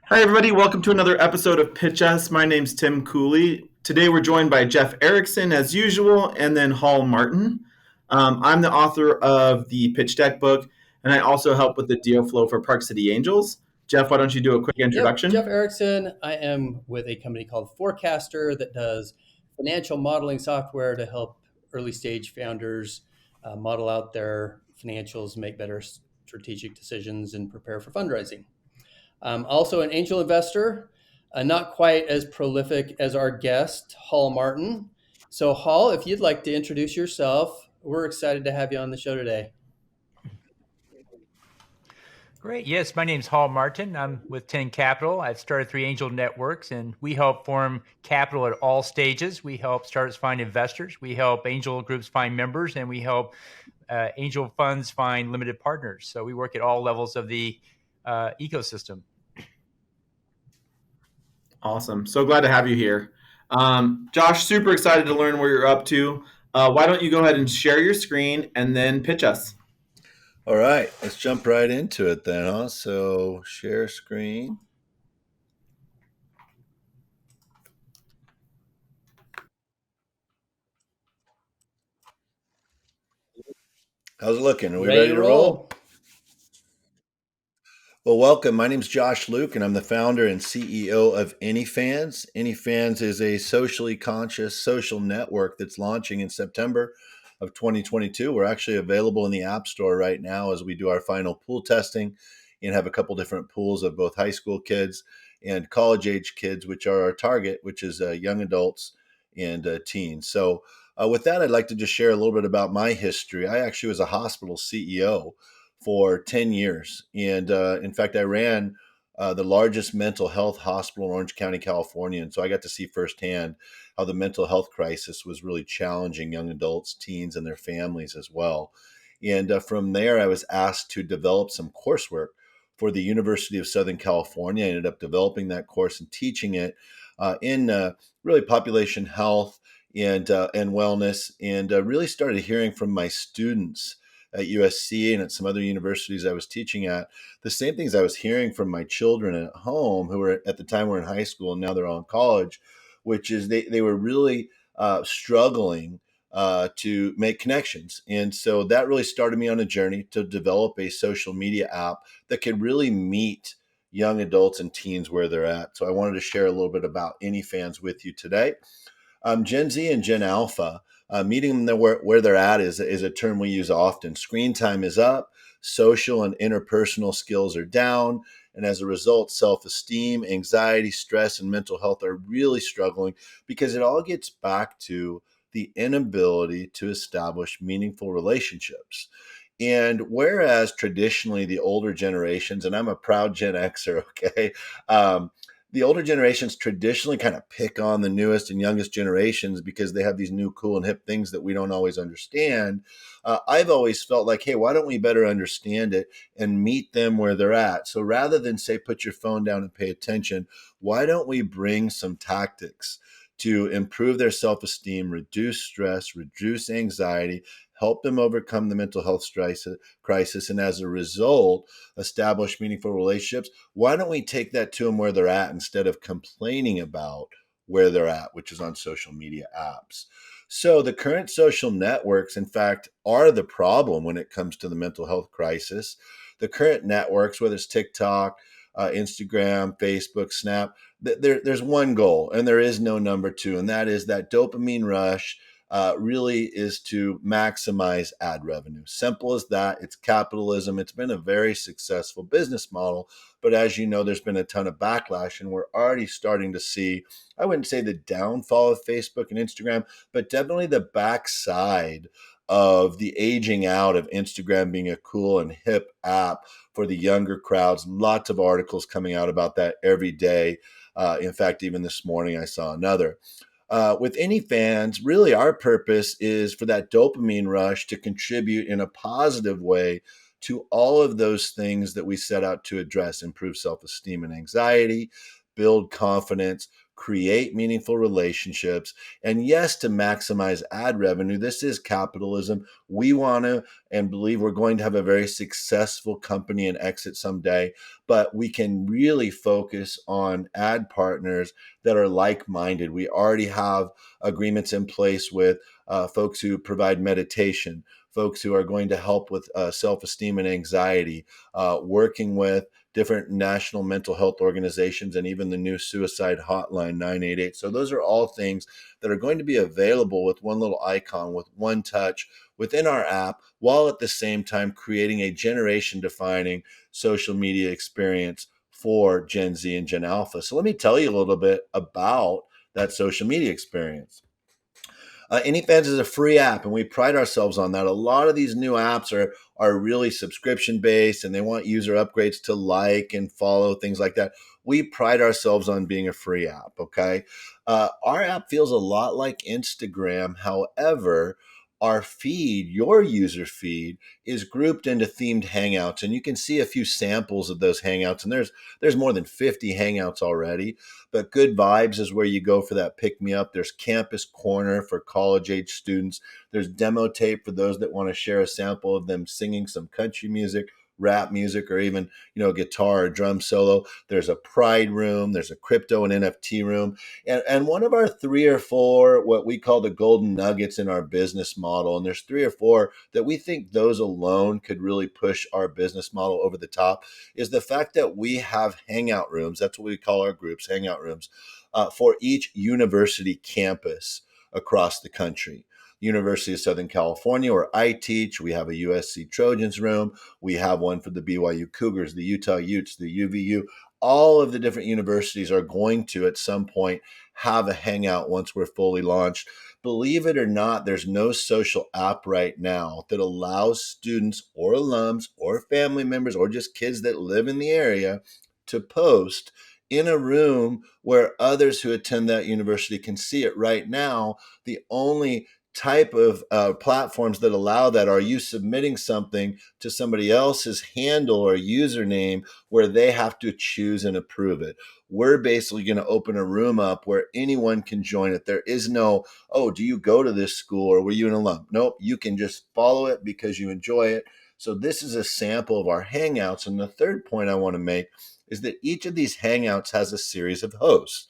Hi, everybody. Welcome to another episode of PitchUs. My name's Tim Cooley. Today we're joined by Jeff Erickson, as usual, and then Hall Martin. I'm the author of the Pitch Deck book, and I also help with the deal flow for Park City Angels. Jeff, why don't you do a quick Yep, Jeff introduction? Erickson. I am with a company called Forecaster that does financial modeling software to help early stage founders model out their financials, make better strategic decisions, and prepare for fundraising. I'm also an angel investor, not quite as prolific as our guest, Hall Martin. So, Hall, if you'd like to introduce yourself, we're excited to have you on the show today. Great. Yes, my name's Hall Martin. I'm with 10 Capital. I've started 3 Angel Networks, and we help form capital at all stages. We help startups find investors. We help angel groups find members, and we help angel funds find limited partners. So we work at all levels of the ecosystem. Awesome. So glad to have you here. Josh, super excited to learn where you're up to. Why don't you go ahead and share your screen and then pitch us? All right, let's jump right into it then, huh? So share screen. How's it looking? Are we ready to roll? Well, welcome. My name's Josh Luke, and I'm the founder and CEO of ANYFANS. ANYFANS is a socially conscious social network that's launching in September of 2022. We're actually available in the App Store right now as we do our final pool testing and have a couple different pools of both high school kids and college age kids, which are our target, which is young adults and teens. So, with that, I'd like to just share a little bit about my history. I actually was a hospital CEO for 10 years. And in fact, I ran the largest mental health hospital in Orange County, California. And so I got to see firsthand how the mental health crisis was really challenging young adults, teens, and their families as well. And from there, I was asked to develop some coursework for the University of Southern California. I ended up developing that course and teaching it in really population health and wellness, and really started hearing from my students at USC and at some other universities I was teaching at, the same things I was hearing from my children at home, who were at the time were in high school and now they're all in college, which is they were really struggling to make connections. And so that really started me on a journey to develop a social media app that could really meet young adults and teens where they're at. So I wanted to share a little bit about ANYFANS with you today. Gen Z and Gen Alpha, meeting them where they're at is a term we use often. Screen time is up, social and interpersonal skills are down, and as a result, self-esteem, anxiety, stress, and mental health are really struggling because it all gets back to the inability to establish meaningful relationships. And whereas traditionally the older generations, and I'm a proud Gen Xer, okay, the older generations traditionally kind of pick on the newest and youngest generations because they have these new cool and hip things that we don't always understand. I've always felt like, hey, why don't we better understand it and meet them where they're at? So rather than say, put your phone down and pay attention, why don't we bring some tactics to improve their self-esteem, reduce stress, reduce anxiety, help them overcome the mental health crisis, and as a result, establish meaningful relationships? Why don't we take that to them where they're at instead of complaining about where they're at, which is on social media apps? So the current social networks, in fact, are the problem when it comes to the mental health crisis. The current networks, whether it's TikTok, Instagram, Facebook, Snap, there's one goal, and there is no number two, and that is that dopamine rush really is to maximize ad revenue. Simple as that. It's capitalism. It's been a very successful business model. But as you know, there's been a ton of backlash, and we're already starting to see, I wouldn't say the downfall of Facebook and Instagram, but definitely the backside of the aging out of Instagram being a cool and hip app for the younger crowds. Lots of articles coming out about that every day. In fact, even this morning, I saw another. With ANYFANS, really our purpose is for that dopamine rush to contribute in a positive way to all of those things that we set out to address: improve self-esteem and anxiety, build confidence, create meaningful relationships, and yes, to maximize ad revenue. This is capitalism. We want to and believe we're going to have a very successful company and exit someday, but we can really focus on ad partners that are like-minded. We already have agreements in place with folks who provide meditation, folks who are going to help with self-esteem and anxiety, working with different national mental health organizations, and even the new suicide hotline 988. So those are all things that are going to be available with one little icon, with one touch within our app, while at the same time creating a generation defining social media experience for Gen Z and Gen Alpha. So let me tell you a little bit about that social media experience. ANYFANS is a free app, and we pride ourselves on that. A lot of these new apps are really subscription based, and they want user upgrades to like and follow, things like that. We pride ourselves on being a free app. Okay, our app feels a lot like Instagram. However, our feed, your user feed, is grouped into themed hangouts, and you can see a few samples of those hangouts. And there's more than 50 hangouts already. But Good Vibes is where you go for that pick me up. There's Campus Corner for college age students. There's demo tape for those that want to share a sample of them singing some country music, rap music, or even, guitar or drum solo. There's a Pride room. There's a crypto and NFT room. And one of our 3 or 4, what we call the golden nuggets in our business model, and there's 3 or 4 that we think those alone could really push our business model over the top, is the fact that we have hangout rooms. That's what we call our groups, hangout rooms, for each university campus across the country. University of Southern California, where I teach, we have a USC Trojans room. We have one for the BYU Cougars, the Utah Utes, the UVU. All of the different universities are going to, at some point, have a hangout once we're fully launched. Believe it or not, there's no social app right now that allows students or alums or family members or just kids that live in the area to post in a room where others who attend that university can see it. Right now, the only type of platforms that allow that are you submitting something to somebody else's handle or username where they have to choose and approve it. We're basically going to open a room up where anyone can join it. There is no, oh, do you go to this school or were you an alum? Nope, you can just follow it because you enjoy it. So this is a sample of our Hangouts. And the third point I want to make is that each of these Hangouts has a series of hosts,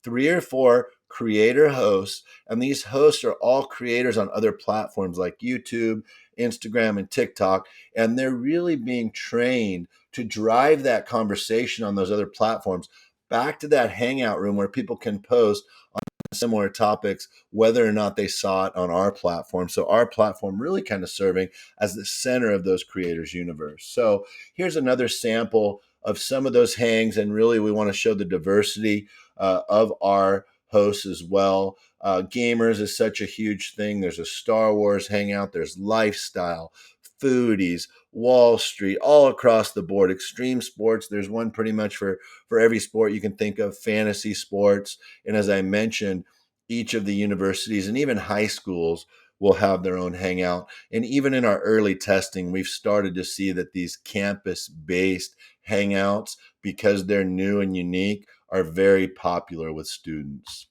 3 or 4 creator hosts, and these hosts are all creators on other platforms like YouTube, Instagram, and TikTok, and they're really being trained to drive that conversation on those other platforms back to that hangout room where people can post on similar topics, whether or not they saw it on our platform. So our platform really kind of serving as the center of those creators' universe. So here's another sample of some of those hangs, and really we want to show the diversity of our hosts as well. Gamers is such a huge thing. There's a Star Wars hangout. There's lifestyle, foodies, Wall Street, all across the board. Extreme sports. There's one pretty much for every sport you can think of. Fantasy sports, and as I mentioned, each of the universities and even high schools will have their own hangout. And even in our early testing, we've started to see that these campus-based hangouts, because they're new and unique, are very popular with students.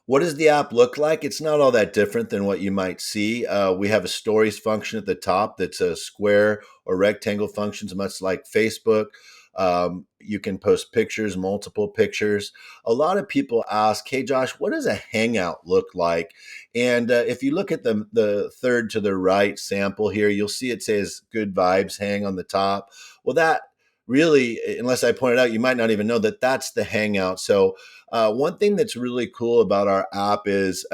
What does the app look like? It's not all that different than what you might see. We have a stories function at the top that's a square or rectangle functions, much like Facebook. You can post pictures, multiple pictures. A lot of people ask, hey, Josh, what does a hangout look like? And if you look at the third to the right sample here, you'll see it says Good Vibes hang on the top. Well, that really, unless I point it out, you might not even know that that's the hangout. So one thing that's really cool about our app is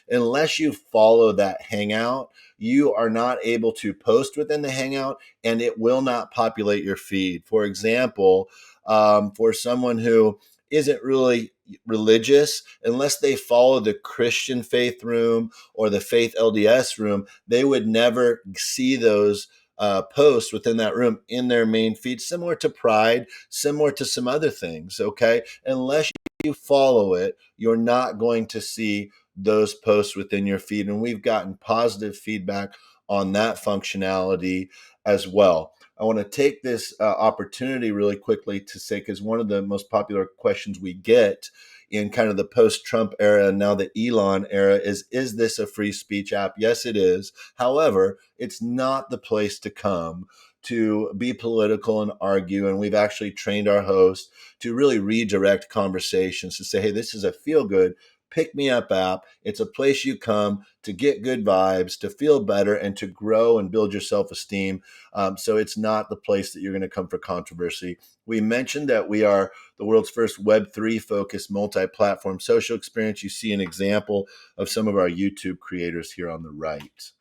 unless you follow that hangout, you are not able to post within the hangout, and it will not populate your feed. For example, for someone who isn't really religious, unless they follow the Christian faith room or the faith LDS room, they would never see those posts within that room in their main feed, similar to Pride, similar to some other things, okay? Unless you follow it, you're not going to see those posts within your feed. And we've gotten positive feedback on that functionality as well. I want to take this opportunity really quickly to say, because one of the most popular questions we get in kind of the post-Trump era and now the Elon era is this a free speech app? Yes, it is. However, it's not the place to come to be political and argue. And we've actually trained our hosts to really redirect conversations to say, hey, this is a feel-good, pick-me-up app. It's a place you come to get good vibes, to feel better, and to grow and build your self-esteem. So it's not the place that you're going to come for controversy. We mentioned that we are the world's first Web3 focused multi-platform social experience. You see an example of some of our YouTube creators here on the right.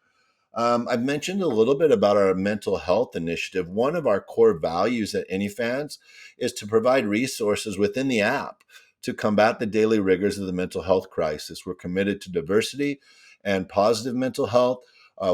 I've mentioned a little bit about our mental health initiative. One of our core values at ANYFANS is to provide resources within the app to combat the daily rigors of the mental health crisis. We're committed to diversity and positive mental health.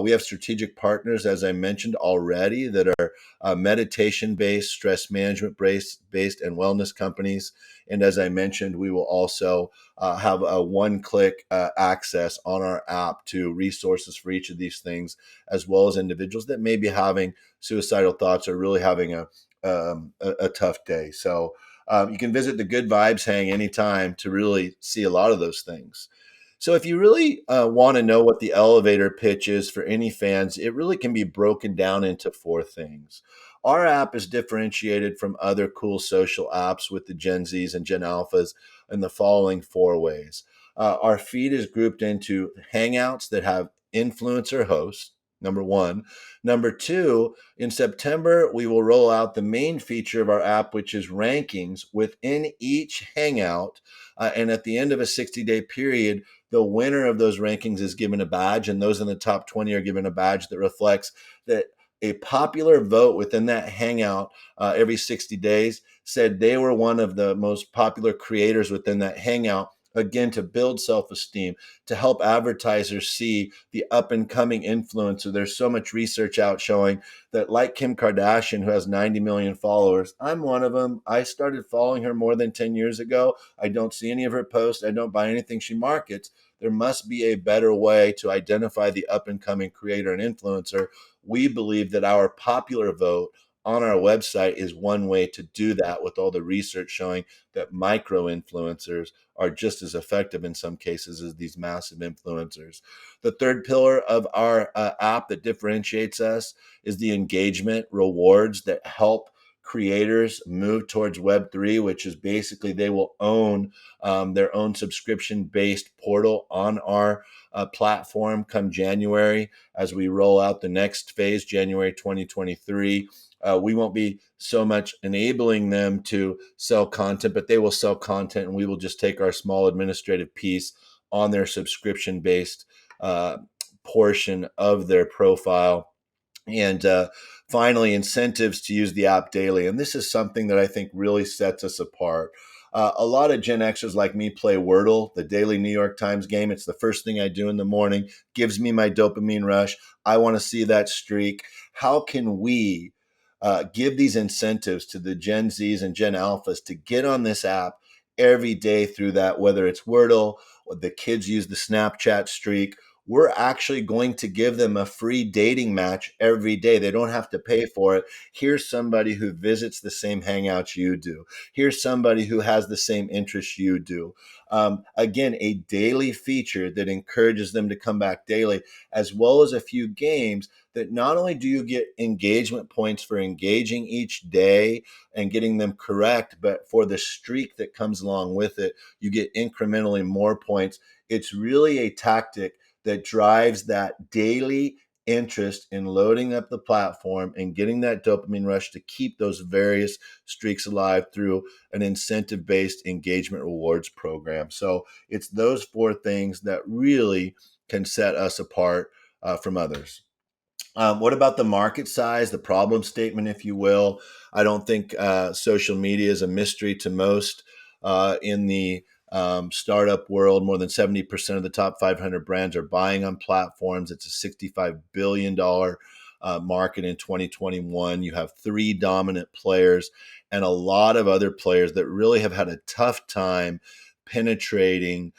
We have strategic partners, as I mentioned already, that are meditation-based, stress management-based, and wellness companies. And as I mentioned, we will also have a one-click access on our app to resources for each of these things, as well as individuals that may be having suicidal thoughts or really having a tough day. So you can visit the Good Vibes Hang anytime to really see a lot of those things. So if you really want to know what the elevator pitch is for ANYFANS, it really can be broken down into 4 things. Our app is differentiated from other cool social apps with the Gen Zs and Gen Alphas in the following 4 ways. Our feed is grouped into hangouts that have influencer hosts, number 1. Number 2, in September, we will roll out the main feature of our app, which is rankings within each hangout. And at the end of a 60-day period, the winner of those rankings is given a badge, and those in the top 20 are given a badge that reflects that a popular vote within that hangout every 60 days said they were one of the most popular creators within that hangout. Again, to build self-esteem, to help advertisers see the up-and-coming influencer. There's so much research out showing that, like Kim Kardashian, who has 90 million followers, I'm one of them. I started following her more than 10 years ago. I don't see any of her posts. I don't buy anything she markets. There must be a better way to identify the up-and-coming creator and influencer. We believe that our popular vote on our website is one way to do that, with all the research showing that micro-influencers are just as effective in some cases as these massive influencers. The third pillar of our app that differentiates us is the engagement rewards that help creators move towards Web3, which is basically they will own their own subscription-based portal on our platform come January as we roll out the next phase, January 2023. We won't be so much enabling them to sell content, but they will sell content, and we will just take our small administrative piece on their subscription-based portion of their profile. And finally, incentives to use the app daily. And this is something that I think really sets us apart. A lot of Gen Xers like me play Wordle, the daily New York Times game. It's the first thing I do in the morning, gives me my dopamine rush. I want to see that streak. How can we give these incentives to the Gen Zs and Gen Alphas to get on this app every day through that, whether it's Wordle, or the kids use the Snapchat streak? We're actually going to give them a free dating match every day. They don't have to pay for it. Here's somebody who visits the same hangouts you do. Here's somebody who has the same interests you do. Again, a daily feature that encourages them to come back daily, as well as a few games that not only do you get engagement points for engaging each day and getting them correct, but for the streak that comes along with it, you get incrementally more points. It's really a tactic that drives that daily interest in loading up the platform and getting that dopamine rush to keep those various streaks alive through an incentive-based engagement rewards program. So it's those 4 things that really can set us apart from others. What about the market size, the problem statement, if you will? I don't think social media is a mystery to most in the startup world. More than 70% of the top 500 brands are buying on platforms. It's a $65 billion market in 2021. You have 3 dominant players and a lot of other players that really have had a tough time penetrating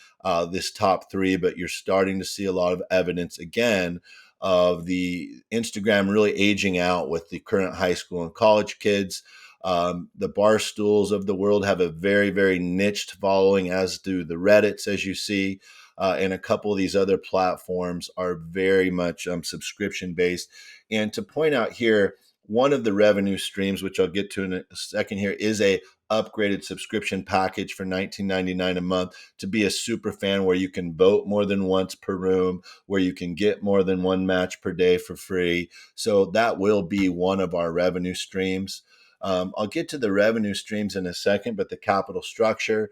this top 3, but you're starting to see a lot of evidence again of the Instagram really aging out with the current high school and college kids. The Barstools of the world have a very, very niched following, as do the Reddits, as you see. And a couple of these other platforms are very much subscription based. And to point out here, one of the revenue streams, which I'll get to in a second here, is a upgraded subscription package for $19.99 a month to be a super fan, where you can vote more than once per room, where you can get more than one match per day for free. So that will be one of our revenue streams. I'll get to the revenue streams in a second, but the capital structure,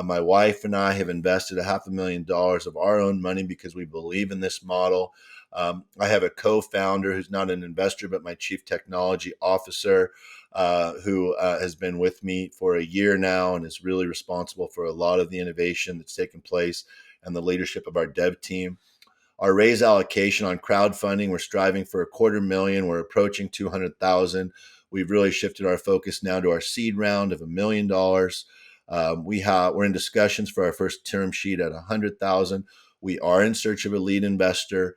my wife and I have invested $500,000 of our own money because we believe in this model. I have a co-founder who's not an investor, but my chief technology officer, who has been with me for a year now and is really responsible for a lot of the innovation that's taken place and the leadership of our dev team. Our raise allocation on crowdfunding, we're striving for $250,000. We're approaching 200,000. We've really shifted our focus now to our seed round of $1 million. We're in discussions for our first term sheet at 100,000. We are in search of a lead investor.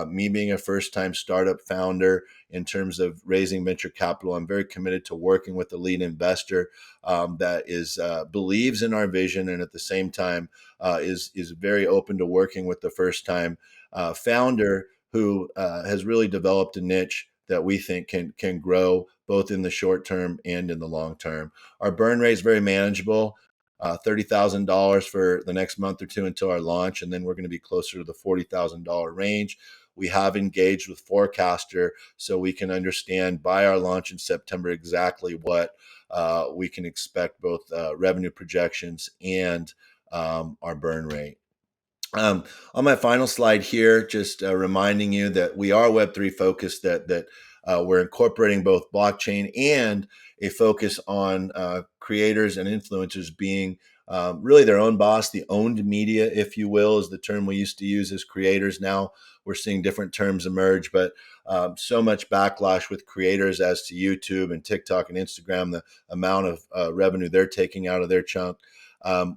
Me being a first-time startup founder in terms of raising venture capital, I'm very committed to working with a lead investor that is believes in our vision, and at the same time is very open to working with the first-time founder who has really developed a niche that we think can grow both in the short term and in the long term. Our burn rate is very manageable. $30,000 for the next month or two until our launch, and then we're going to be closer to the $40,000 range. We have engaged with Forecaster so we can understand by our launch in September exactly what we can expect, both revenue projections and our burn rate. On my final slide here, just reminding you that we are Web3 focused, that we're incorporating both blockchain and a focus on creators and influencers being really their own boss. The owned media, if you will, is the term we used to use as creators. Now we're seeing different terms emerge, but so much backlash with creators as to YouTube and TikTok and Instagram, the amount of revenue they're taking out of their chunk.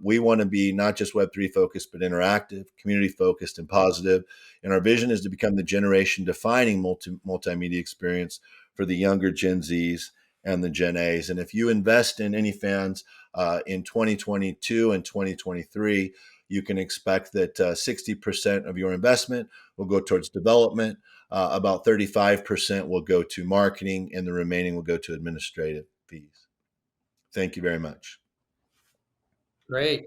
We want to be not just Web3 focused, but interactive, community focused, and positive. And our vision is to become the generation defining multimedia experience for the younger Gen Zs and the Gen As. And if you invest in ANYFANS in 2022 and 2023, you can expect that 60% of your investment will go towards development, about 35% will go to marketing, and the remaining will go to administrative fees. Thank you very much. Great.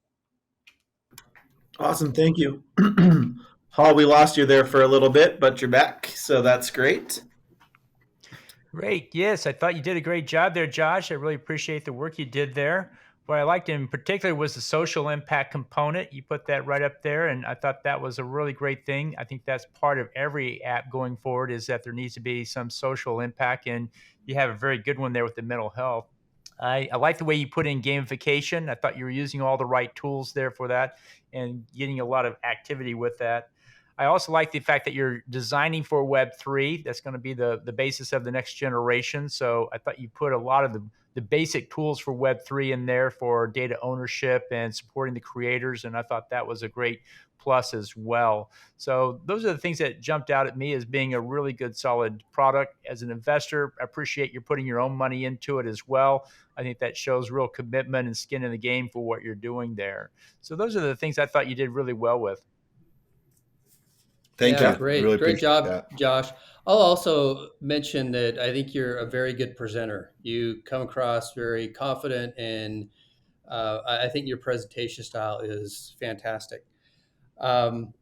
Awesome. Thank you. Hall, we lost you there for a little bit, but you're back. So that's great. Great. Yes, I thought you did a great job there, Josh. I really appreciate the work you did there. What I liked in particular was the social impact component. You put that right up there, and I thought that was a really great thing. I think that's part of every app going forward, is that there needs to be some social impact, and you have a very good one there with the mental health. I like the way you put in gamification. I thought you were using all the right tools there for that and getting a lot of activity with that. I also like the fact that you're designing for Web3. That's going to be the basis of the next generation. So I thought you put a lot of the basic tools for Web3 in there for data ownership and supporting the creators. And I thought that was a great plus as well. So those are the things that jumped out at me as being a really good, solid product. As an investor, I appreciate you're putting your own money into it as well. I think that shows real commitment and skin in the game for what you're doing there. So those are the things I thought you did really well with. Thank Yeah, you. great. Really Great appreciate job, that. Josh. I'll also mention that I think you're a very good presenter. You come across very confident, and I think your presentation style is fantastic. Um,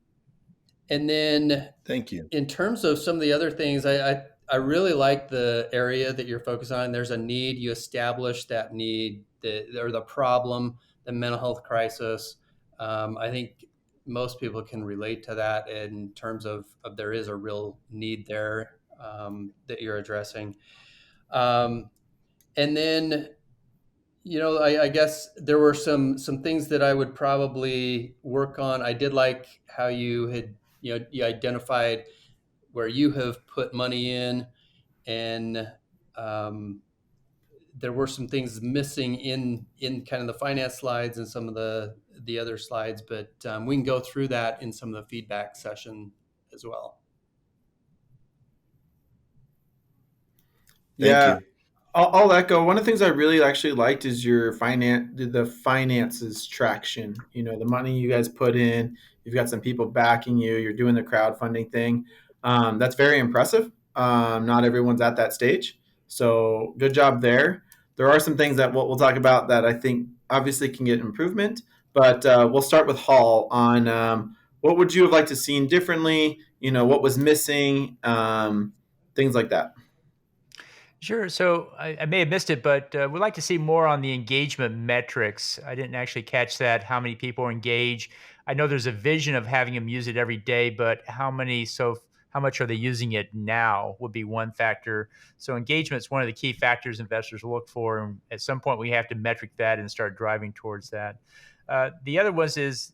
and then Thank you. in terms of some of the other things, I really like the area that you're focused on. There's a need. You establish that need, or the problem, the mental health crisis. I think most people can relate to that in terms of there is a real need there that you're addressing. And then, I guess there were some things that I would probably work on. I did like how you had, you identified where you have put money in, and there were some things missing in kind of the finance slides and some of the other slides, but we can go through that in some of the feedback session as well. Thank you. I'll echo. One of the things I really actually liked is your the finances traction. You know, the money you guys put in. You've got some people backing you. You're doing the crowdfunding thing. That's very impressive. Not everyone's at that stage, so good job there. There are some things that we'll talk about that I think obviously can get improvement. But we'll start with Hall on what would you have liked to seen differently. You know, what was missing, things like that. Sure. So I may have missed it, but we'd like to see more on the engagement metrics. I didn't actually catch that, how many people engage. I know there's a vision of having them use it every day, but how much are they using it now would be one factor. So engagement is one of the key factors investors look for. And at some point, we have to metric that and start driving towards that. The other was is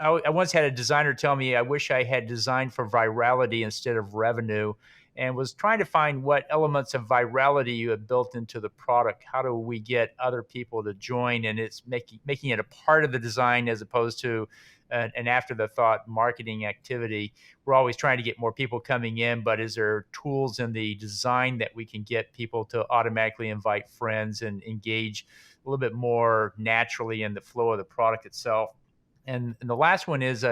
I once had a designer tell me, I wish I had designed for virality instead of revenue, and was trying to find what elements of virality you have built into the product. How do we get other people to join? And it's making it a part of the design as opposed to an after the thought marketing activity. We're always trying to get more people coming in, but is there tools in the design that we can get people to automatically invite friends and engage a little bit more naturally in the flow of the product itself? And the last one is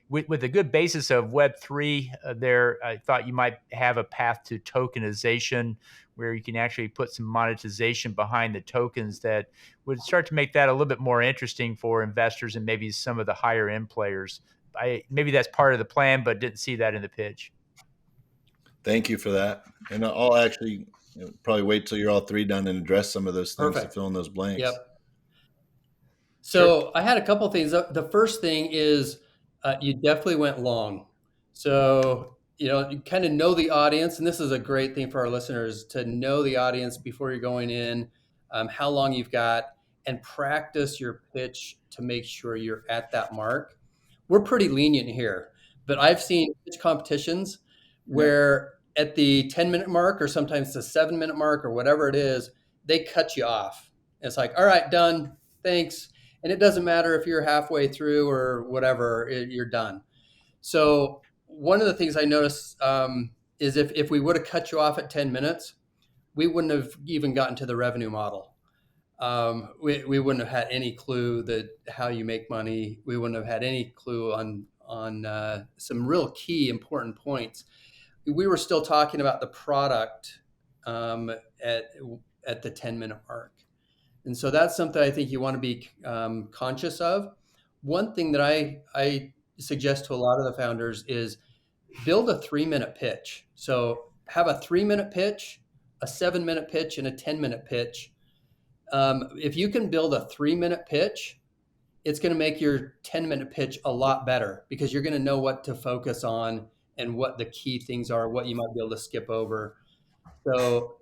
with a good basis of Web3 there, I thought you might have a path to tokenization where you can actually put some monetization behind the tokens that would start to make that a little bit more interesting for investors and maybe some of the higher end players. Maybe that's part of the plan, but didn't see that in the pitch. Thank you for that. And I'll actually probably wait till you're all three done and address some of those things to Perfect. fill in those blanks. Yep. Sure. So I had a couple things. The first thing is you definitely went long. So, you kind of know the audience, and this is a great thing for our listeners to know the audience before you're going in, how long you've got, and practice your pitch to make sure you're at that mark. We're pretty lenient here, but I've seen pitch competitions where at the 10-minute mark or sometimes the 7-minute mark or whatever it is, they cut you off. It's like, all right, done. Thanks. And it doesn't matter if you're halfway through or whatever, you're done. So one of the things I noticed is if we would have cut you off at 10 minutes, we wouldn't have even gotten to the revenue model. We wouldn't have had any clue that how you make money. We wouldn't have had any clue on some real key important points. We were still talking about the product at the 10-minute mark. And so that's something I think you want to be conscious of. One thing that I suggest to a lot of the founders is build a 3-minute pitch. So have a 3-minute pitch, a 7-minute pitch, and a 10-minute pitch. If you can build a 3-minute pitch, it's going to make your 10-minute pitch a lot better because you're going to know what to focus on and what the key things are, what you might be able to skip over. So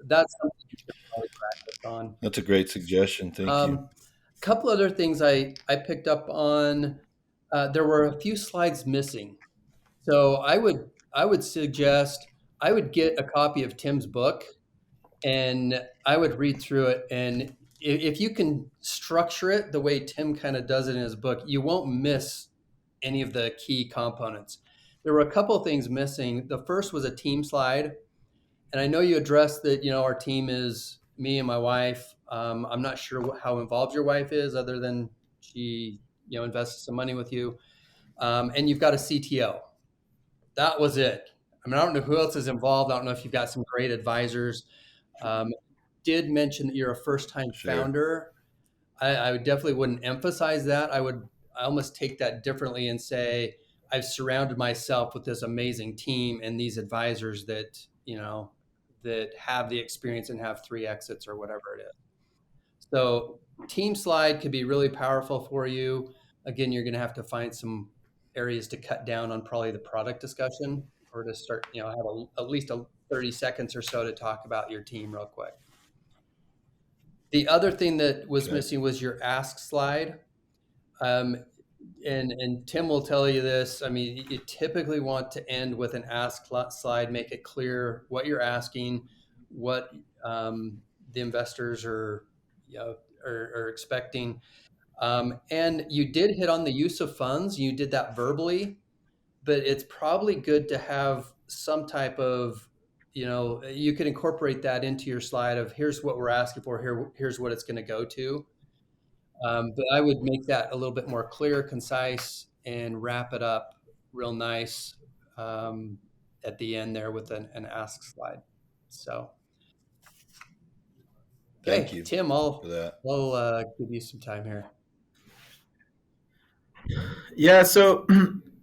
that's something you should probably practice on. That's a great suggestion. Thank you. A couple other things I picked up on. There were a few slides missing, so I would suggest I would get a copy of Tim's book and I would read through it. And if you can structure it the way Tim kind of does it in his book, you won't miss any of the key components. There were a couple of things missing. The first was a team slide. And I know you addressed that, our team is me and my wife. I'm not sure how involved your wife is other than she, invests some money with you. And you've got a CTO. That was it. I mean, I don't know who else is involved. I don't know if you've got some great advisors. Did mention that you're a first-time founder. I definitely wouldn't emphasize that. I almost take that differently and say, I've surrounded myself with this amazing team and these advisors that, that have the experience and have 3 exits or whatever it is. So team slide could be really powerful for you. Again, you're going to have to find some areas to cut down on probably the product discussion or to start, have at least 30 seconds or so to talk about your team real quick. The other thing that was missing was your ask slide. And Tim will tell you this. I mean, you typically want to end with an ask slide, make it clear what you're asking, what the investors are expecting. And you did hit on the use of funds. You did that verbally, but it's probably good to have some type of you can incorporate that into your slide of here's what we're asking for, here's what it's going to go to. But I would make that a little bit more clear, concise, and wrap it up real nice at the end there with an ask slide. So, Thank okay, you Tim, for that. I'll give you some time here. Yeah, so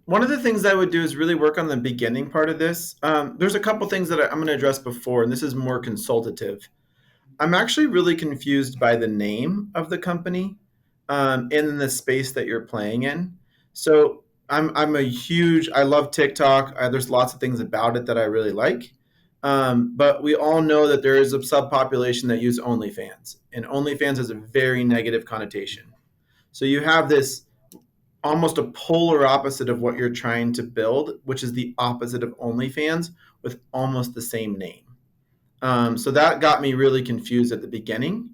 one of the things I would do is really work on the beginning part of this. There's a couple things that I'm going to address before, and this is more consultative. I'm actually really confused by the name of the company and the space that you're playing in. So I love TikTok. There's lots of things about it that I really like. But we all know that there is a subpopulation that use OnlyFans, and OnlyFans has a very negative connotation. So you have this almost a polar opposite of what you're trying to build, which is the opposite of OnlyFans with almost the same name. So that got me really confused at the beginning.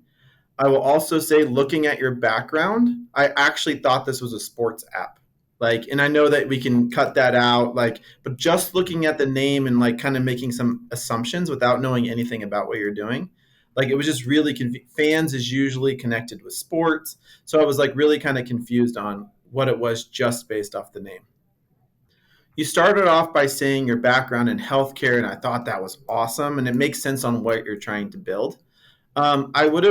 I will also say, looking at your background, I actually thought this was a sports app. And I know that we can cut that out, but just looking at the name and kind of making some assumptions without knowing anything about what you're doing, it was just really fans is usually connected with sports. So I was really kind of confused on what it was just based off the name. You started off by saying your background in healthcare, and I thought that was awesome, and it makes sense on what you're trying to build. I would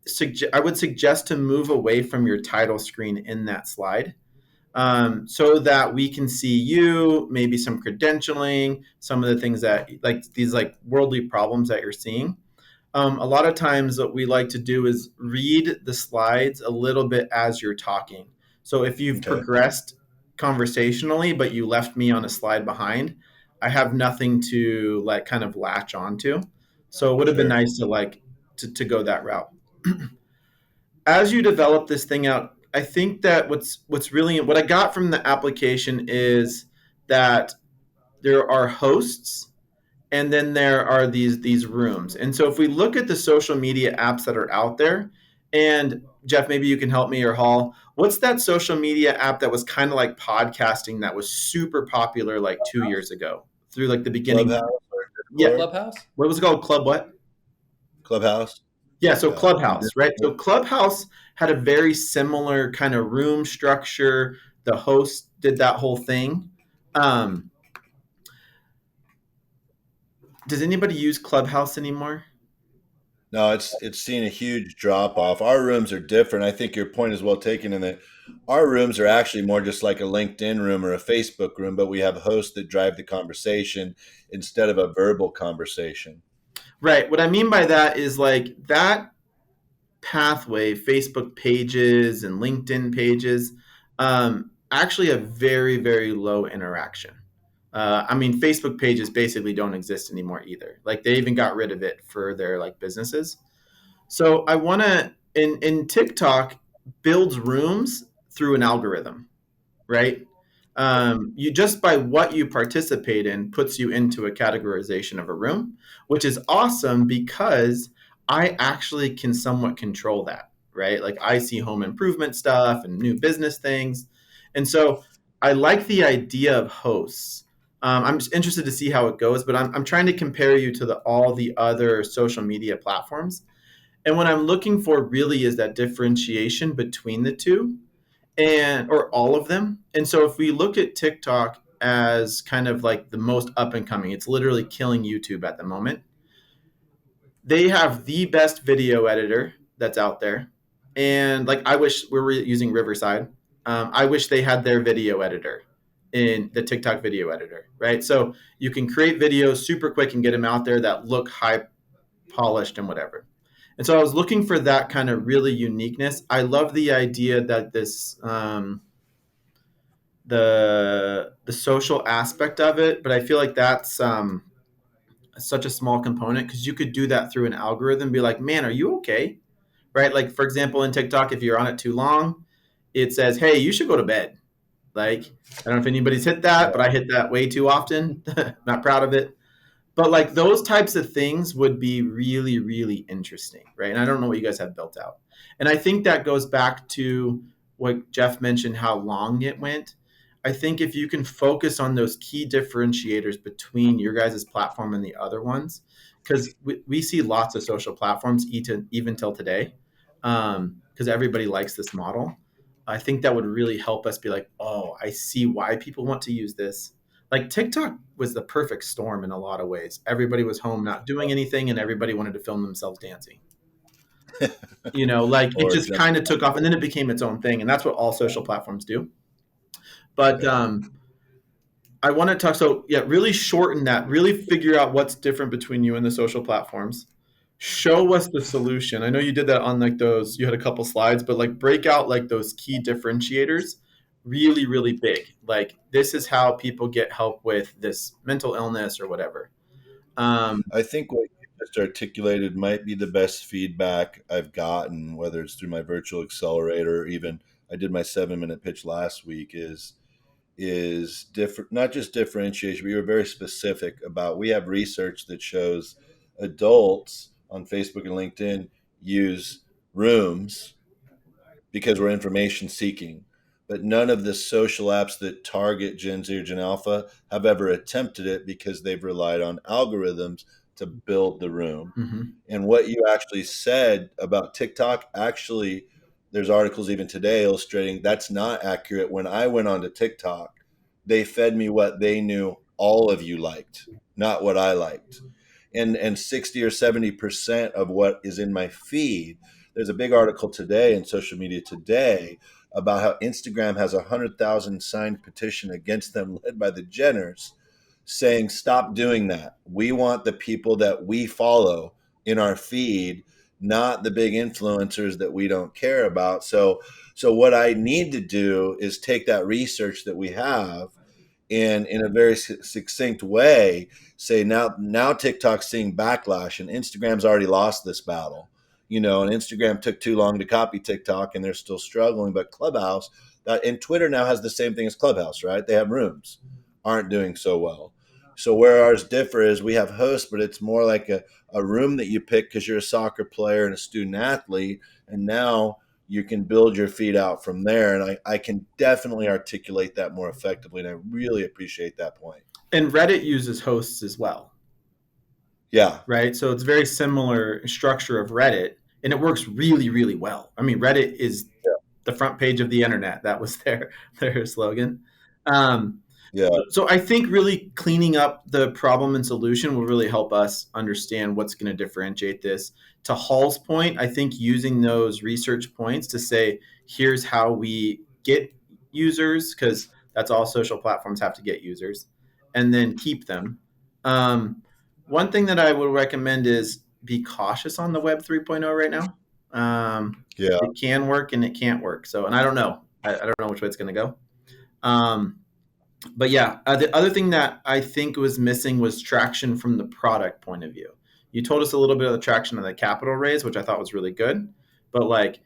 suggest to move away from your title screen in that slide, so that we can see you, maybe some credentialing, some of the things that these worldly problems that you're seeing. A lot of times what we like to do is read the slides a little bit as you're talking. So if you've progressed conversationally, but you left me on a slide behind, I have nothing to kind of latch onto. So it would have been nice to go that route. As you develop this thing out, I think that what I got from the application is that there are hosts and then there are these rooms. And so if we look at the social media apps that are out there, and Jeff, maybe you can help me, or Hall, what's that social media app that was kind of like podcasting that was super popular 2 years ago through the beginning? Clubhouse. Yeah. Clubhouse? What was it called? Club what? Clubhouse. Yeah, so Clubhouse, right? So Clubhouse had a very similar kind of room structure. The host did that whole thing. Does anybody use Clubhouse anymore? No, it's seen a huge drop off. Our rooms are different. I think your point is well taken in that our rooms are actually more just like a LinkedIn room or a Facebook room, but we have hosts that drive the conversation instead of a verbal conversation. Right. What I mean by that is that pathway, Facebook pages and LinkedIn pages, actually have very, very low interaction. Facebook pages basically don't exist anymore either. They even got rid of it for their businesses. So I want to, in TikTok, builds rooms through an algorithm, right? You just by what you participate in puts you into a categorization of a room, which is awesome because I actually can somewhat control that, right? I see home improvement stuff and new business things. And so I like the idea of hosts. I'm just interested to see how it goes, but I'm trying to compare you to all the other social media platforms. And what I'm looking for really is that differentiation between the two or all of them. And so if we look at TikTok as kind of the most up and coming, it's literally killing YouTube at the moment. They have the best video editor that's out there. And I wish we were using Riverside. I wish they had their video editor in the TikTok video editor, right? So you can create videos super quick and get them out there that look high polished and whatever. And so I was looking for that kind of really uniqueness. I love the idea that this the social aspect of it, but I feel like that's such a small component because you could do that through an algorithm. Be like, man, are you okay? Right? For example, in TikTok, if you're on it too long, it says, hey, you should go to bed. I don't know if anybody's hit that, but I hit that way too often. Not proud of it. But those types of things would be really, really interesting, right? And I don't know what you guys have built out. And I think that goes back to what Jeff mentioned, how long it went. I think if you can focus on those key differentiators between your guys' platform and the other ones, because we see lots of social platforms even till today, because everybody likes this model. I think that would really help us be like, oh, I see why people want to use this. Like TikTok was the perfect storm in a lot of ways. Everybody was home not doing anything, and everybody wanted to film themselves dancing. Like it Or just kind of took off, and then it became its own thing, and that's what all social platforms do. But I want to talk. So yeah, really shorten that. Really figure out what's different between you and the social platforms. Show us the solution. I know you did that on like those. You had a couple slides, but like break out like those key differentiators. Really, really big. Like this is how people get help with this mental illness or whatever. I think what you just articulated might be the best feedback I've gotten, whether it's through my virtual accelerator or even I did my 7-minute pitch last week, is different, not just differentiation, but you were very specific about, we have research that shows adults on Facebook and LinkedIn use rooms because we're information seeking. But none of the social apps that target Gen Z or Gen Alpha have ever attempted it because they've relied on algorithms to build the room. Mm-hmm. And what you actually said about TikTok, actually, there's articles even today illustrating that's not accurate. When I went onto TikTok, they fed me what they knew all of you liked, not what I liked. And 60 or 70% of what is in my feed. There's a big article today in social media today about how Instagram has 100,000 signed petition against them, led by the Jenners, saying, stop doing that. We want the people that we follow in our feed, not the big influencers that we don't care about. So what I need to do is take that research that we have and in a very succinct way say, now TikTok's seeing backlash and Instagram's already lost this battle. And Instagram took too long to copy TikTok and they're still struggling. But Clubhouse, and Twitter now has the same thing as Clubhouse, right? They have rooms, aren't doing so well. So where ours differ is we have hosts, but it's more like a room that you pick because you're a soccer player and a student athlete. And now you can build your feed out from there. And I can definitely articulate that more effectively. And I really appreciate that point. And Reddit uses hosts as well. Yeah. Right. So it's very similar structure of Reddit, and it works really, really well. I mean, Reddit is the front page of the internet. That was their slogan. Yeah. So I think really cleaning up the problem and solution will really help us understand what's going to differentiate this. To Hall's point, I think using those research points to say, here's how we get users, because that's all social platforms have to get users, and then keep them. One thing that I would recommend is be cautious on the Web 3.0 right now. It can work and it can't work. So, and I don't know. I don't know which way it's going to go. But yeah, the other thing that I think was missing was traction from the product point of view. You told us a little bit of the traction of the capital raise, which I thought was really good. But like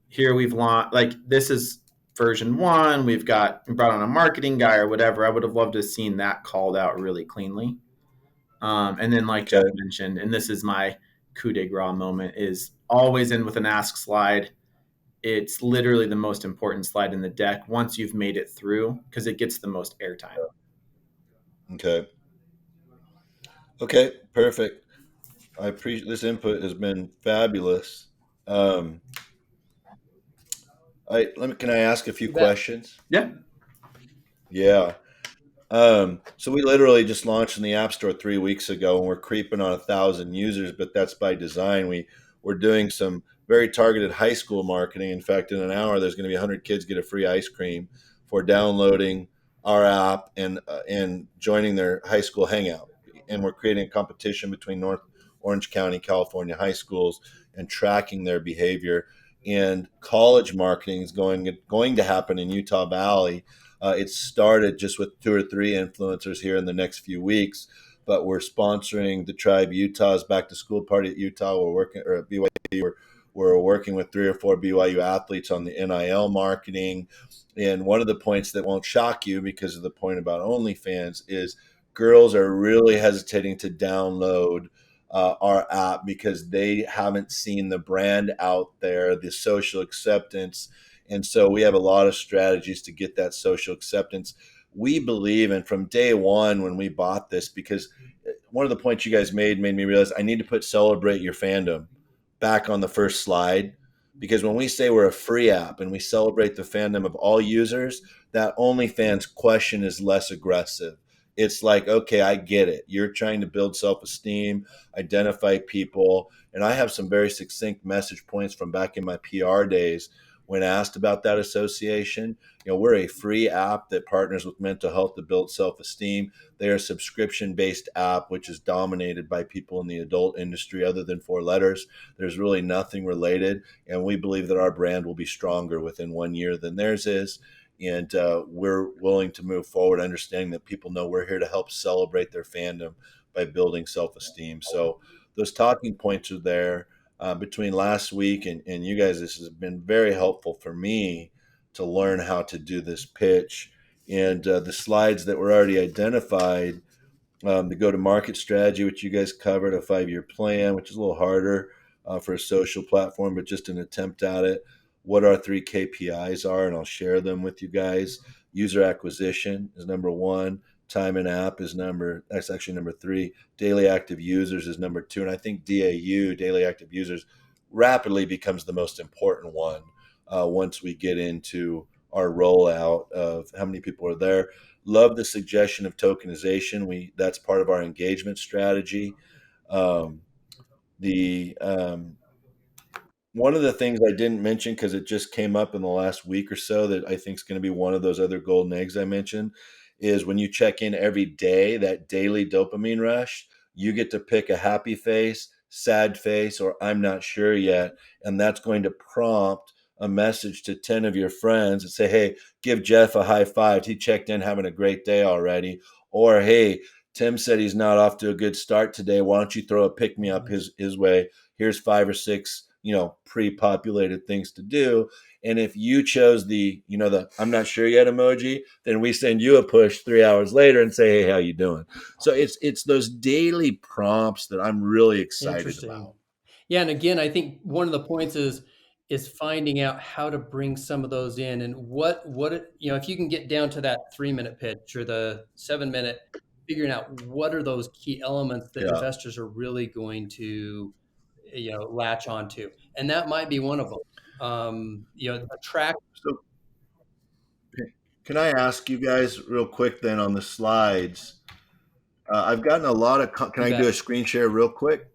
here we've launched, like this is version 1. We brought on a marketing guy or whatever. I would have loved to have seen that called out really cleanly. And then like Jeff mentioned, and this is my coup de grace moment, is always in with an ask slide. It's literally the most important slide in the deck once you've made it through, because it gets the most airtime. Okay, perfect. I appreciate this input has been fabulous. Can I ask a few questions? Yeah. Yeah. So we literally just launched in the App Store 3 weeks ago, and we're creeping on 1,000 users, but that's by design. We're doing some very targeted high school marketing. In fact, in an hour, there's going to be 100 kids get a free ice cream for downloading our app and joining their high school hangout. And we're creating a competition between North Orange County, California high schools and tracking their behavior. And college marketing is going to happen in Utah Valley. It started just with 2 or 3 influencers here in the next few weeks, but we're sponsoring the Tribe Utah's back to school party at Utah. We're working, or at BYU, we're working with 3 or 4 BYU athletes on the NIL marketing. And one of the points that won't shock you because of the point about OnlyFans is girls are really hesitating to download our app because they haven't seen the brand out there, the social acceptance. And so we have a lot of strategies to get that social acceptance. We believe, and from day one when we bought this, because one of the points you guys made me realize I need to put celebrate your fandom back on the first slide. Because when we say we're a free app and we celebrate the fandom of all users, that OnlyFans question is less aggressive. It's like, okay, I get it. You're trying to build self-esteem, identify people. And I have some very succinct message points from back in my PR days when asked about that association. We're a free app that partners with mental health to build self-esteem. They're a subscription-based app, which is dominated by people in the adult industry. Other than 4 letters, there's really nothing related. And we believe that our brand will be stronger within 1 year than theirs is. And we're willing to move forward, understanding that people know we're here to help celebrate their fandom by building self-esteem. So those talking points are there. Between last week and you guys, this has been very helpful for me to learn how to do this pitch. And the slides that were already identified, the go-to-market strategy, which you guys covered, a 5-year plan, which is a little harder for a social platform, but just an attempt at it. What our 3 KPIs are, and I'll share them with you guys. User acquisition is number 1. Time in app is that's actually number 3. Daily active users is number 2. And I think DAU, daily active users, rapidly becomes the most important one once we get into our rollout of how many people are there. Love the suggestion of tokenization. That's part of our engagement strategy. One of the things I didn't mention, because it just came up in the last week or so, that I think is going to be one of those other golden eggs I mentioned, is when you check in every day, that daily dopamine rush, you get to pick a happy face, sad face, or I'm not sure yet. And that's going to prompt a message to 10 of your friends and say, hey, give Jeff a high five. He checked in having a great day already. Or, hey, Tim said he's not off to a good start today. Why don't you throw a pick me up his way? Here's 5 or 6 pre-populated things to do. And if you chose the I'm not sure yet emoji, then we send you a push 3 hours later and say, hey, how you doing? So it's those daily prompts that I'm really excited about. Yeah, and again, I think one of the points is finding out how to bring some of those in, and if you can get down to that 3-minute pitch or the 7-minute, figuring out what are those key elements that investors are really going to latch onto, and that might be one of them. Attract. So can I ask you guys real quick then on the slides? I've gotten a lot of. Can I do a screen share real quick?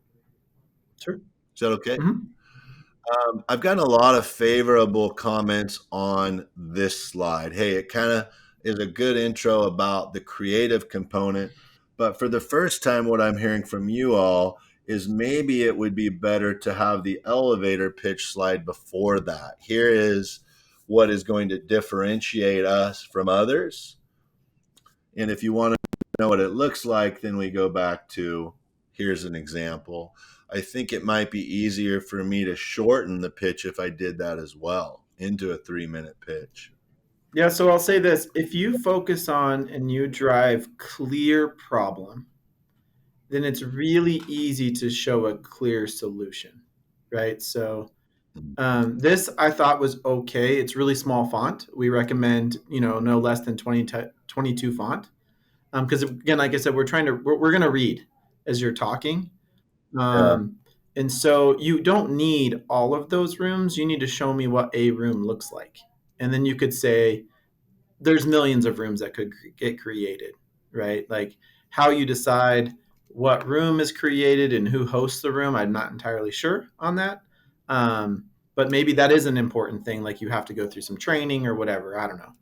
Sure. Is that okay? Mm-hmm. I've gotten a lot of favorable comments on this slide. Hey, it kind of is a good intro about the creative component. But for the first time, what I'm hearing from you all is maybe it would be better to have the elevator pitch slide before that. Here is what is going to differentiate us from others. And if you want to know what it looks like, then we go back to here's an example. I think it might be easier for me to shorten the pitch if I did that as well into a 3-minute pitch. Yeah, so I'll say this. If you focus on and you drive clear problem, then it's really easy to show a clear solution, right? So this I thought was okay. It's really small font. We recommend, no less than 22 font. Because again, like I said, we're going to read as you're talking. And so you don't need all of those rooms. You need to show me what a room looks like. And then you could say, there's millions of rooms that could get created, right? Like how you decide what room is created and who hosts the room, I'm not entirely sure on that. But maybe that is an important thing. Like you have to go through some training or whatever. I don't know.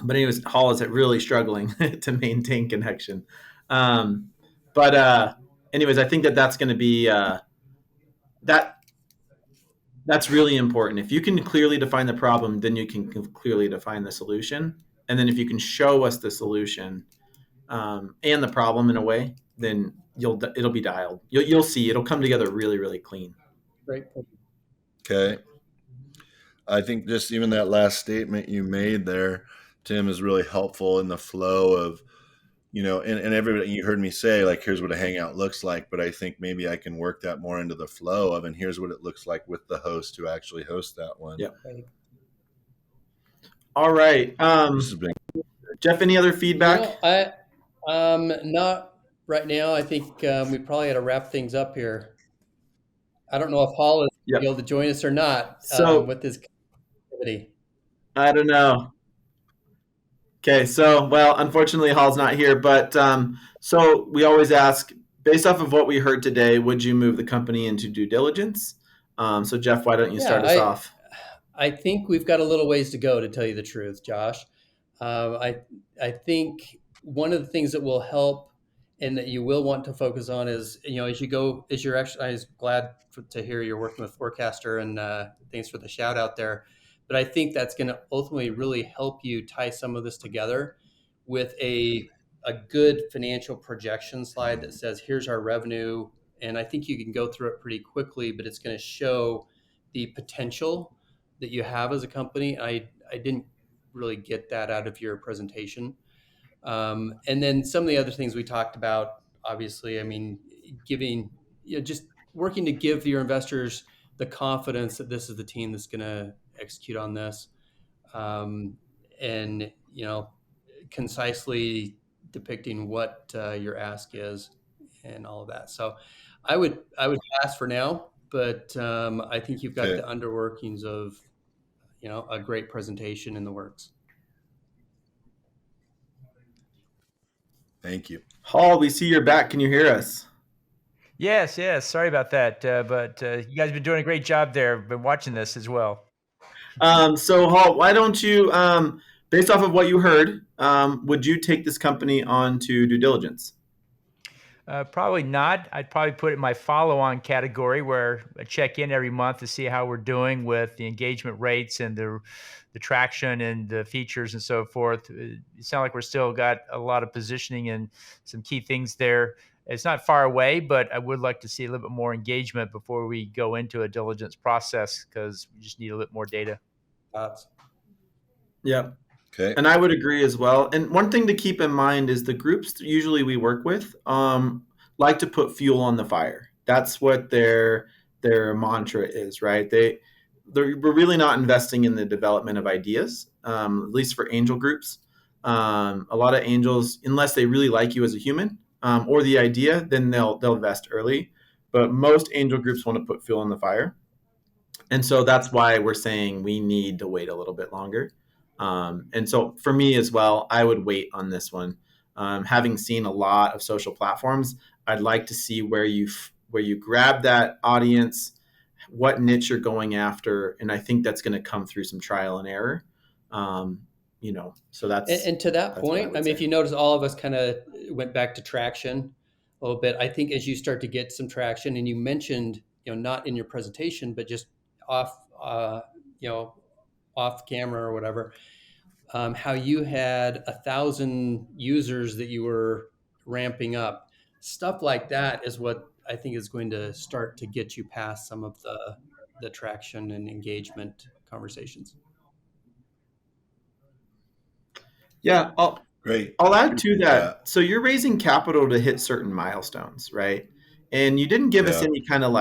But anyways, Hall is really struggling to maintain connection. But anyways, I think that's going to be that's really important. If you can clearly define the problem, then you can clearly define the solution. And then if you can show us the solution and the problem in a way, then it'll be dialed. You'll see it'll come together really, really clean. Great. Okay. I think just even that last statement you made there, Tim, is really helpful in the flow of and everybody, you heard me say, like, here's what a hangout looks like, but I think maybe I can work that more into the flow of, and here's what it looks like with the host who actually hosts that one. Yeah. All right. This has been Jeff, any other feedback? Not right now. I think we probably got to wrap things up here. I don't know if Hall is able to join us or not with this activity. I don't know. Okay, so, well, unfortunately, Hall's not here, but so we always ask, based off of what we heard today, would you move the company into due diligence? So, Jeff, why don't you start us off? I think we've got a little ways to go, to tell you the truth, Josh. I think one of the things that will help and that you will want to focus on is, as you're actually, I was glad to hear you're working with Forecaster, and thanks for the shout out there. But I think that's going to ultimately really help you tie some of this together with a good financial projection slide that says, here's our revenue. And I think you can go through it pretty quickly, but it's going to show the potential that you have as a company. I didn't really get that out of your presentation. And then some of the other things we talked about, obviously, I mean, just working to give your investors the confidence that this is the team that's going to execute on this, and concisely depicting what your ask is and all of that. So I would pass for now, but I think you've got the underworkings of a great presentation in the works. Thank you. Hall, we see you're back. Can you hear us? Yes. Sorry about that. But you guys have been doing a great job there. I've been watching this as well. So, Hall, why don't you, based off of what you heard, would you take this company on to due diligence? Probably not. I'd probably put it in my follow-on category, where I check in every month to see how we're doing with the engagement rates and the traction and the features and so forth. It sounds like we're still got a lot of positioning and some key things there. It's not far away, but I would like to see a little bit more engagement before we go into a diligence process, because we just need a little more data. Yeah. Okay. And I would agree as well. And one thing to keep in mind is the groups usually we work with like to put fuel on the fire. That's what their mantra is, right? We're really not investing in the development of ideas, at least for angel groups. A lot of angels, unless they really like you as a human or the idea, then they'll invest early. But most angel groups want to put fuel on the fire. And so that's why we're saying we need to wait a little bit longer. And so for me as well, I would wait on this one. Having seen a lot of social platforms, I'd like to see where you grab that audience, what niche you're going after, and I think that's going to come through some trial and error. So that's and to that point, I mean, if you notice, all of us kind of went back to traction a little bit. I think as you start to get some traction, and you mentioned, not in your presentation, but just off camera or whatever, how you had 1,000 users that you were ramping up. Stuff like that is what I think is going to start to get you past some of the traction and engagement conversations. Yeah, Great. I'll add to that. So you're raising capital to hit certain milestones, right? And you didn't give us any kind of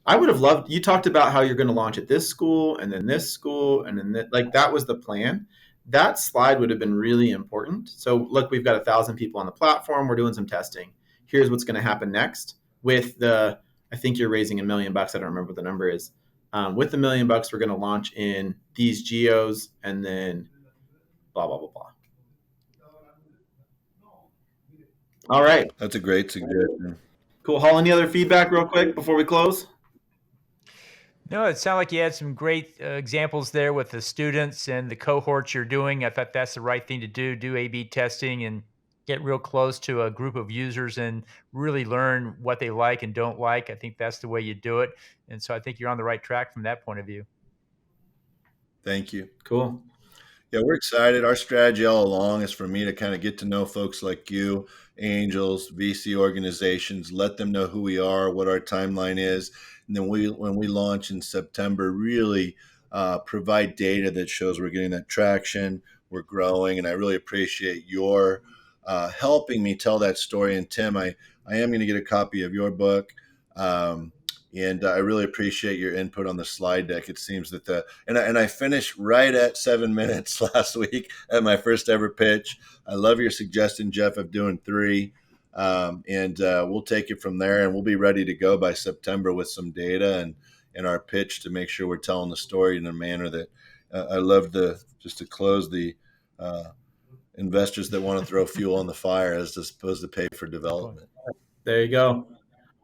I would have loved, you talked about how you're going to launch at this school and then this school and then that was the plan. That slide would have been really important. So look, we've got 1,000 people on the platform. We're doing some testing. Here's what's going to happen next with I think you're raising $1 million. I don't remember what the number is. With the $1 million, we're going to launch in these geos and then blah, blah, blah, blah. All right. That's a great suggestion. Cool. Hall, any other feedback real quick before we close? No, it sounded like you had some great examples there with the students and the cohorts you're doing. I thought that's the right thing to do A/B testing and get real close to a group of users and really learn what they like and don't like. I think that's the way you do it. And so I think you're on the right track from that point of view. Thank you. Cool. Yeah, we're excited. Our strategy all along is for me to kind of get to know folks like you, angels, VC organizations, let them know who we are, what our timeline is. And then when we launch in September, really provide data that shows we're getting that traction, we're growing. And I really appreciate your helping me tell that story. And Tim, I am going to get a copy of your book. And I really appreciate your input on the slide deck. It seems that I finished right at 7 minutes last week at my first ever pitch. I love your suggestion, Jeff, of doing 3. And we'll take it from there, and we'll be ready to go by September with some data and our pitch to make sure we're telling the story in a manner that I love just to close the investors that want to throw fuel on the fire as opposed to pay for development. There you go.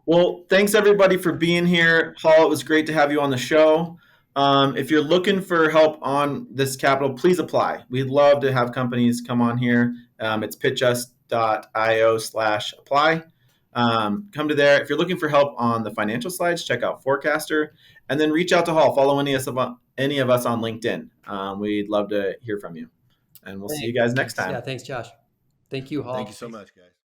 Well, thanks everybody for being here. Hall, it was great to have you on the show. If you're looking for help on this capital, please apply. We'd love to have companies come on here. It's pitchus.io/apply. Come to there. If you're looking for help on the financial slides, check out Forecaster, and then reach out to Hall. Follow any of us on LinkedIn. We'd love to hear from you. And we'll see you guys next time. Yeah, thanks, Josh. Thank you, Hall. Thank you so much, guys.